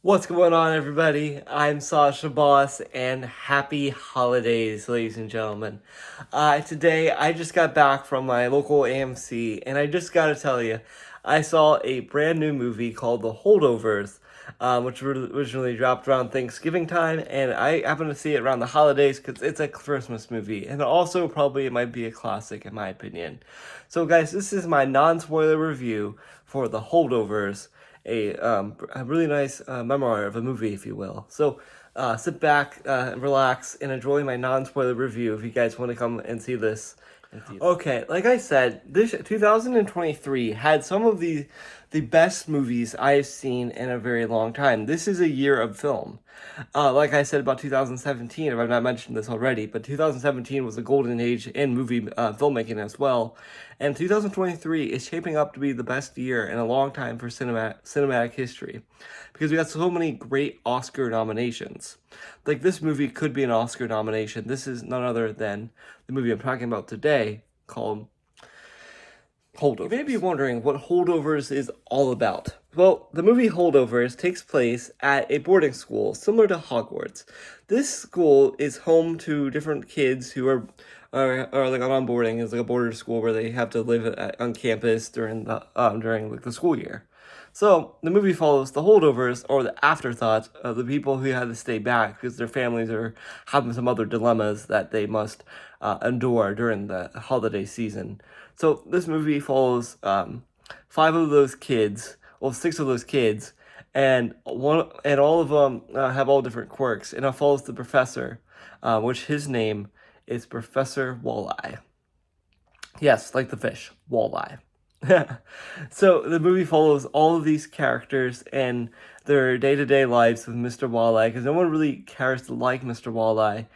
What's going on, everybody? I'm Sasha Boss, and happy holidays, ladies and gentlemen. Today, I just got back from my local AMC, and I just gotta tell you, I saw a brand new movie called The Holdovers, which originally dropped around Thanksgiving time, and I happened to see it around the holidays because it's a Christmas movie, and also probably it might be a classic in my opinion. So, guys, this is my non-spoiler review for The Holdovers, a really nice memoir of a movie, if you will. So sit back, relax, and enjoy my non-spoiler review if you guys want to come and see this. Okay, like I said, this 2023 had some of the best movies I've seen in a very long time. This is a year of film. Like I said about 2017, if I've not mentioned this already, but 2017 was a golden age in movie filmmaking as well. And 2023 is shaping up to be the best year in a long time for cinematic history because we got so many great Oscar nominations. Like, this movie could be an Oscar nomination. This is none other than the movie I'm talking about today called Holdovers. You may be wondering what Holdovers is all about. Well, the movie Holdovers takes place at a boarding school similar to Hogwarts. This school is home to different kids who are like on boarding. It's like a boarding school where they have to live on campus during like the school year. So the movie follows the holdovers, or the afterthoughts, of the people who had to stay back because their families are having some other dilemmas that they must endure during the holiday season. So this movie follows five of those kids, well, six of those kids, and all of them have all different quirks. And it follows the professor, which his name is Professor Walleye. Yes, like the fish, walleye. So the movie follows all of these characters and their day-to-day lives with Mr. Walleye, because no one really cares to like Mr. Walleye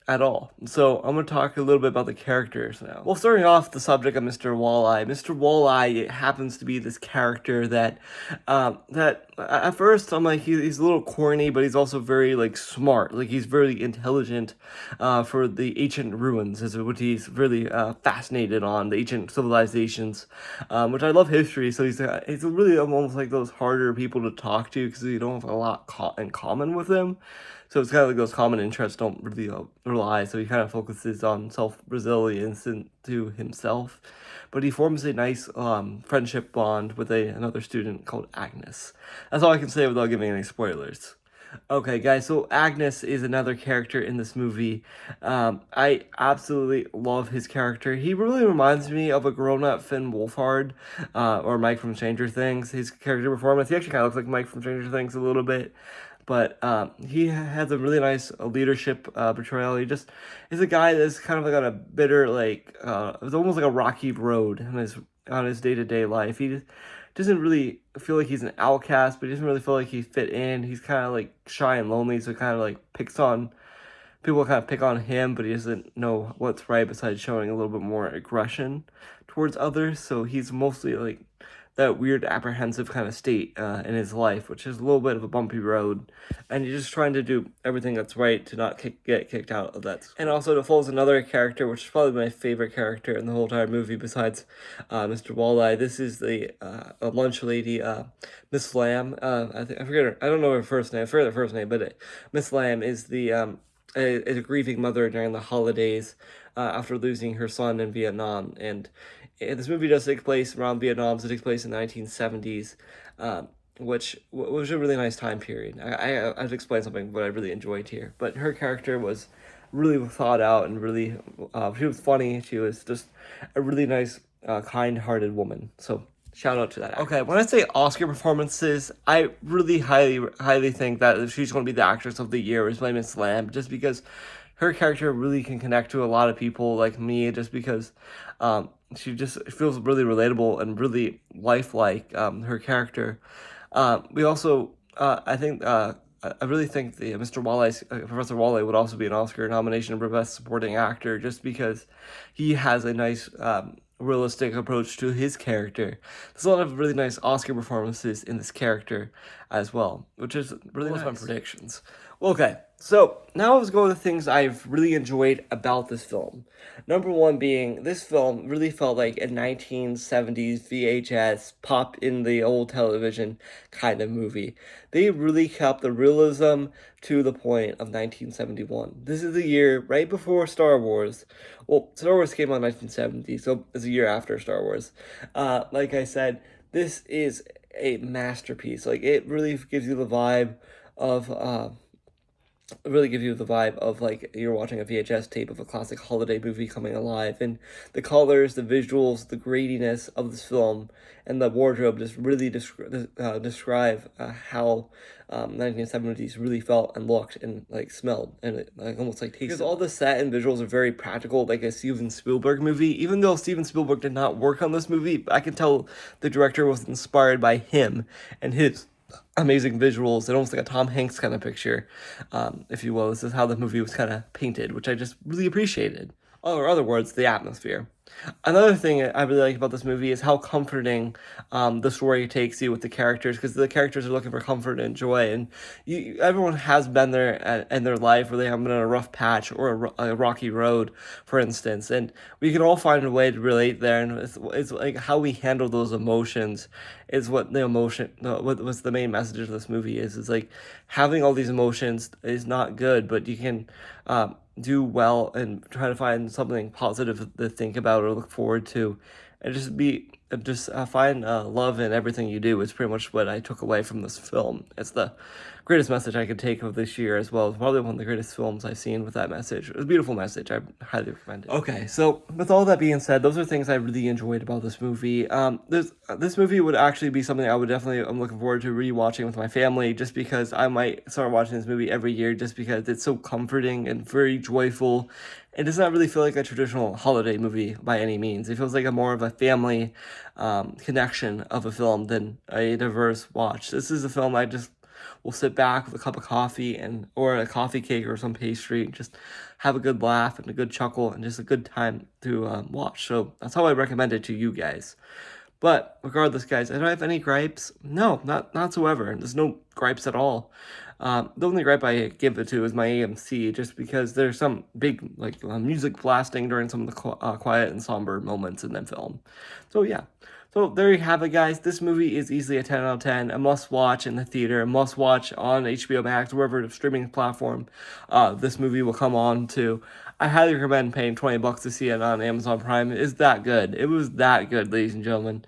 at all. So I'm going to talk a little bit about the characters now. Well, starting off the subject of Mr. Walleye. Mr. Walleye happens to be this character that at first I'm like, he's a little corny, but he's also very like smart. Like, he's very intelligent for the ancient ruins, is what he's really fascinated on, the ancient civilizations, which I love history. So he's really almost like those harder people to talk to because you don't have a lot in common with him. So it's kind of like those common interests don't really rely. So he kind of focuses on self-resilience to himself. But he forms a nice friendship bond with another student called Agnes. That's all I can say without giving any spoilers. Okay, guys, so Agnes is another character in this movie. I absolutely love his character. He really reminds me of a grown-up Finn Wolfhard, or Mike from Stranger Things. His character performance, he actually kind of looks like Mike from Stranger Things a little bit. But he has a really nice leadership portrayal. He just is a guy that's kind of like on a bitter, like, it's almost like a rocky road on his day-to-day life. He just doesn't really feel like he's an outcast, but he doesn't really feel like he fit in. He's kind of like shy and lonely, so kind of like people kind of pick on him, but he doesn't know what's right besides showing a little bit more aggression towards others. So he's mostly like that weird apprehensive kind of state in his life, which is a little bit of a bumpy road, and he's just trying to do everything that's right to not get kicked out of that. And also, it follows another character, which is probably my favorite character in the whole entire movie besides Mr. Walleye. This is the lunch lady, Miss Lamb. I forget her. I don't know her first name. I forget her first name, but Miss Lamb is is a grieving mother during the holidays after losing her son in Vietnam. And this movie does take place around Vietnam, so it takes place in the 1970s, which was a really nice time period. I have to explain something what I really enjoyed here. But her character was really thought out and really, she was funny. She was just a really nice, kind-hearted woman. So shout out to that actor. Okay, when I say Oscar performances, I really highly think that she's going to be the actress of the year is Miss Lamb, just because her character really can connect to a lot of people like me, just because she just feels really relatable and really lifelike, her character. We also, I really think the Mr. Walle's Professor Walleye would also be an Oscar nomination for Best Supporting Actor, just because he has a nice realistic approach to his character. There's a lot of really nice Oscar performances in this character. as well, which is really nice. My predictions. Well, okay, so now let's go to the things I've really enjoyed about this film. Number one being, this film really felt like a 1970s VHS pop in the old television kind of movie. They really kept the realism to the point of 1971. This is the year right before Star Wars. Well, Star Wars came out in 1970, so it's a year after Star Wars. Like I said, this is a masterpiece. Like, it really gives you the vibe of like you're watching a VHS tape of a classic holiday movie coming alive, and the colors, the visuals, the gradiness of this film, and the wardrobe just really describe how 1970s really felt and looked and like smelled and like almost like tasted. Because all the set and visuals are very practical, like a Steven Spielberg movie. Even though Steven Spielberg did not work on this movie, I can tell the director was inspired by him and his amazing visuals and almost like a Tom Hanks kind of picture, if you will. This is how the movie was kind of painted, which I just really appreciated. Or other words, the atmosphere. Another thing I really like about this movie is how comforting the story takes you with the characters, because the characters are looking for comfort and joy, and everyone has been there in their life where they have been on a rough patch or a rocky road, for instance, and we can all find a way to relate there, and it's like how we handle those emotions is what what was the main message of this movie is. It's like having all these emotions is not good, but you can do well and try to find something positive to think about or look forward to, and just find love in everything you do. Is pretty much what I took away from this film. It's the greatest message I could take of this year as well. It's probably one of the greatest films I've seen with that message. It's a beautiful message. I highly recommend it. Okay, so with all that being said, those are things I really enjoyed about this movie. This movie would actually be something I'm looking forward to rewatching with my family, just because I might start watching this movie every year, just because it's so comforting and very joyful. It does not really feel like a traditional holiday movie by any means. It feels like more of a family connection of a film than a diverse watch. This is a film I just will sit back with a cup of coffee or a coffee cake or some pastry and just have a good laugh and a good chuckle and just a good time to watch. So that's how I recommend it to you guys. But regardless, guys, I don't have any gripes. No, not whatsoever. There's no gripes at all. The only gripe I give it to is my AMC, just because there's some big music blasting during some of the quiet and somber moments in that film. So yeah. So there you have it, guys. This movie is easily a 10 out of 10. A must-watch in the theater, a must-watch on HBO Max, wherever the streaming platform this movie will come on to. I highly recommend paying $20 to see it on Amazon Prime. It's that good. It was that good, ladies and gentlemen.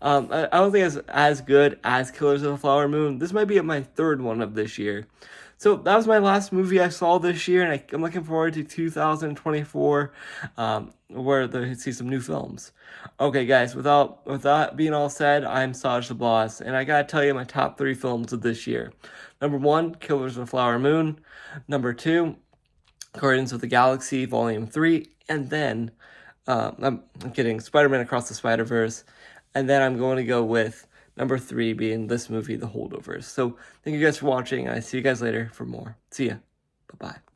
I don't think it's as good as Killers of the Flower Moon. This might be my third one of this year. So that was my last movie I saw this year, and I'm looking forward to 2024, where they see some new films. Okay, guys, with that being all said, I'm Saj the Boss, and I gotta tell you my top 3 films of this year. Number 1, Killers of the Flower Moon. Number 2, Guardians of the Galaxy Volume 3, and then, I'm kidding, Spider-Man Across the Spider-Verse, and then I'm going to go with number 3 being this movie, The Holdovers. So thank you guys for watching. I see you guys later for more. See ya. Bye-bye.